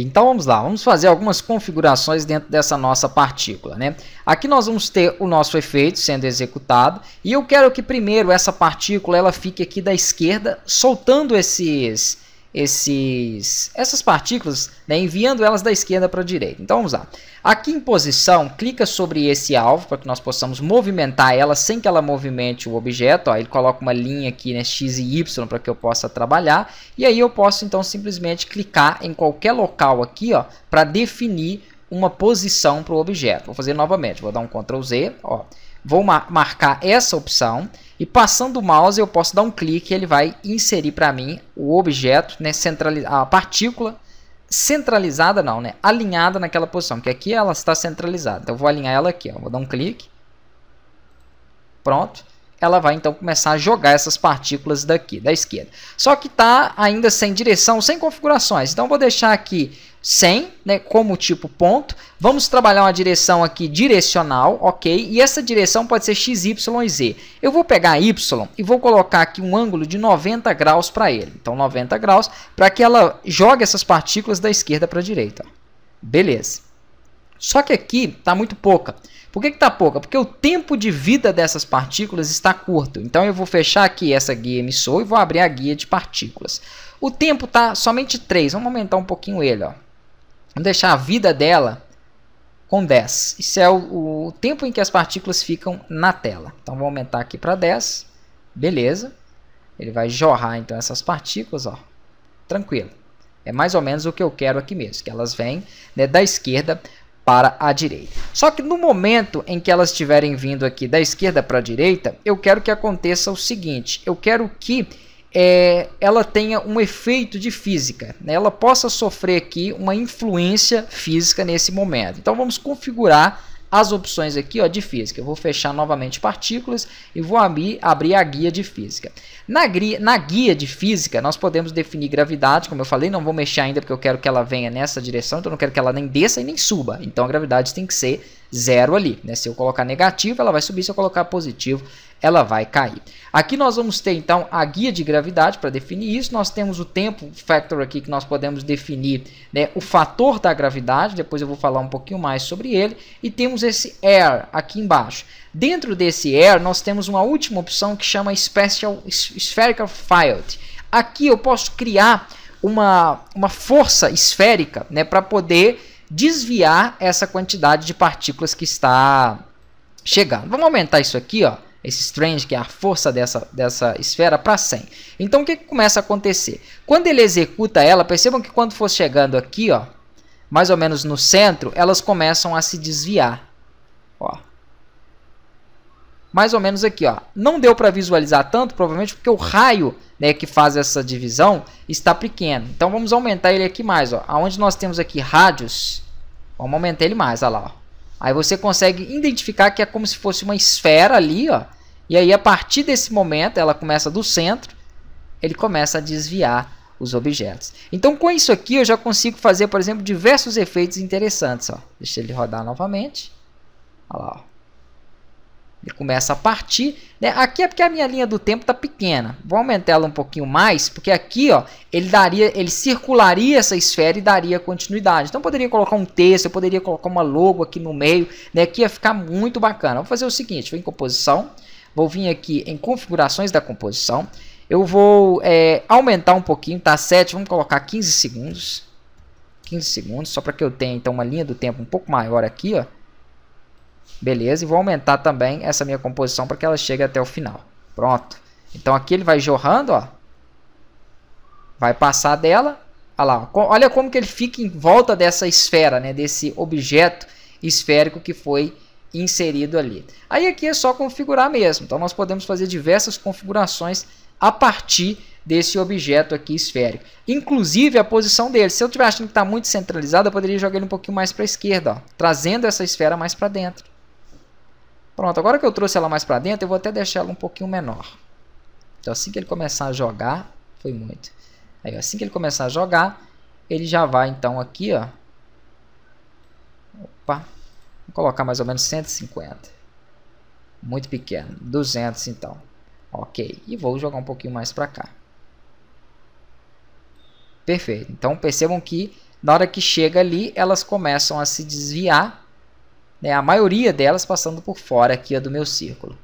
Então vamos lá, vamos fazer algumas configurações dentro dessa nossa partícula, né? Aqui nós vamos ter o nosso efeito sendo executado e eu quero que primeiro essa partícula ela fique aqui da esquerda, soltando essas partículas, né, enviando elas da esquerda para a direita. Então vamos lá. Aqui em posição, clica sobre esse alvo para que nós possamos movimentar ela sem que ela movimente o objeto. Ó, ele coloca uma linha aqui, né, X e Y, para que eu possa trabalhar. E aí eu posso então simplesmente clicar em qualquer local aqui para definir uma posição para o objeto. Vou fazer novamente, vou dar um Ctrl Z, ó. Vou marcar essa opção e passando o mouse eu posso dar um clique e ele vai inserir para mim o objeto, né, a partícula centralizada não, né, alinhada naquela posição, que aqui ela está centralizada. Então eu vou alinhar ela aqui, ó, vou dar um clique. Pronto. Ela vai então começar a jogar essas partículas daqui, da esquerda. Só que está ainda sem direção, sem configurações. Então vou deixar aqui sem, né, como tipo ponto. Vamos trabalhar uma direção aqui direcional, ok? E essa direção pode ser x, y e z. Eu vou pegar y e vou colocar aqui um ângulo de 90 graus para ele. Então 90 graus para que ela jogue essas partículas da esquerda para a direita. Beleza. Só que aqui está muito pouca. Por que está pouca? Porque o tempo de vida dessas partículas está curto. Então eu vou fechar aqui essa guia emissor e vou abrir a guia de partículas. O tempo está somente 3. Vamos aumentar um pouquinho ele. Ó. Vamos deixar a vida dela com 10. Isso é o tempo em que as partículas ficam na tela. Então vou aumentar aqui para 10. Beleza. Ele vai jorrar então essas partículas. Ó. Tranquilo. É mais ou menos o que eu quero aqui mesmo. Que elas vêm, né, da esquerda para a direita. Só que no momento em que elas estiverem vindo aqui da esquerda para a direita, eu quero que aconteça o seguinte. Eu quero que ela tenha um efeito de física, né? Ela possa sofrer aqui uma influência física nesse momento. Então vamos configurar as opções aqui, ó, de física. Eu vou fechar novamente partículas e vou abrir a guia de física. Na guia de física, nós podemos definir gravidade, como eu falei, não vou mexer ainda porque eu quero que ela venha nessa direção, então eu não quero que ela nem desça e nem suba. Então a gravidade tem que ser 0 ali, né? Se eu colocar negativo, ela vai subir, se eu colocar positivo, ela vai cair. Aqui nós vamos ter então a guia de gravidade para definir isso. Nós temos o tempo factor aqui que nós podemos definir, né, o fator da gravidade. Depois eu vou falar um pouquinho mais sobre ele. E temos esse air aqui embaixo. Dentro desse air nós temos uma última opção que chama Spherical Field. Aqui eu posso criar uma força esférica, né, para poder desviar essa quantidade de partículas que está chegando. Vamos aumentar isso aqui, ó. Esse strange, que é a força dessa esfera, para 100. Então, o que começa a acontecer? Quando ele executa ela, percebam que quando for chegando aqui, ó, mais ou menos no centro, elas começam a se desviar. Ó. Mais ou menos aqui. Ó. Não deu para visualizar tanto, provavelmente porque o raio, né, que faz essa divisão está pequeno. Então, vamos aumentar ele aqui mais. Ó. Onde nós temos aqui rádios, vamos aumentar ele mais. Olha lá, ó. Aí você consegue identificar que é como se fosse uma esfera ali, ó. E aí, a partir desse momento, ela começa do centro, ele começa a desviar os objetos. Então, com isso aqui, eu já consigo fazer, por exemplo, diversos efeitos interessantes. Ó. Deixa ele rodar novamente. Olha lá, ó. Ele começa a partir, né? Aqui é porque a minha linha do tempo está pequena. Vou aumentar ela um pouquinho mais, porque aqui, ó, ele circularia essa esfera e daria continuidade. Então, eu poderia colocar um texto, eu poderia colocar uma logo aqui no meio, né? Que ia ficar muito bacana. Vou fazer o seguinte, vou em composição, vou vir aqui em configurações da composição. Eu vou aumentar um pouquinho, tá? 7, vamos colocar 15 segundos. 15 segundos, só para que eu tenha então uma linha do tempo um pouco maior aqui, ó. Beleza, e vou aumentar também essa minha composição para que ela chegue até o final. Pronto. Então aqui ele vai jorrando, ó. Vai passar dela. Olha lá, olha como que ele fica em volta dessa esfera, né? Desse objeto esférico que foi inserido ali. Aí aqui é só configurar mesmo. Então nós podemos fazer diversas configurações a partir desse objeto aqui esférico. Inclusive a posição dele. Se eu estiver achando que está muito centralizado, eu poderia jogar ele um pouquinho mais para a esquerda, ó, trazendo essa esfera mais para dentro. Pronto, agora que eu trouxe ela mais para dentro, eu vou até deixar ela um pouquinho menor. Então assim que ele começar a jogar, foi muito. Aí assim que ele começar a jogar, ele já vai então aqui, ó. Opa, vou colocar mais ou menos 150. Muito pequeno, 200 então. Ok, e vou jogar um pouquinho mais para cá. Perfeito, então percebam que Na hora que chega ali, elas começam a se desviar, né, a maioria delas passando por fora aqui do meu círculo.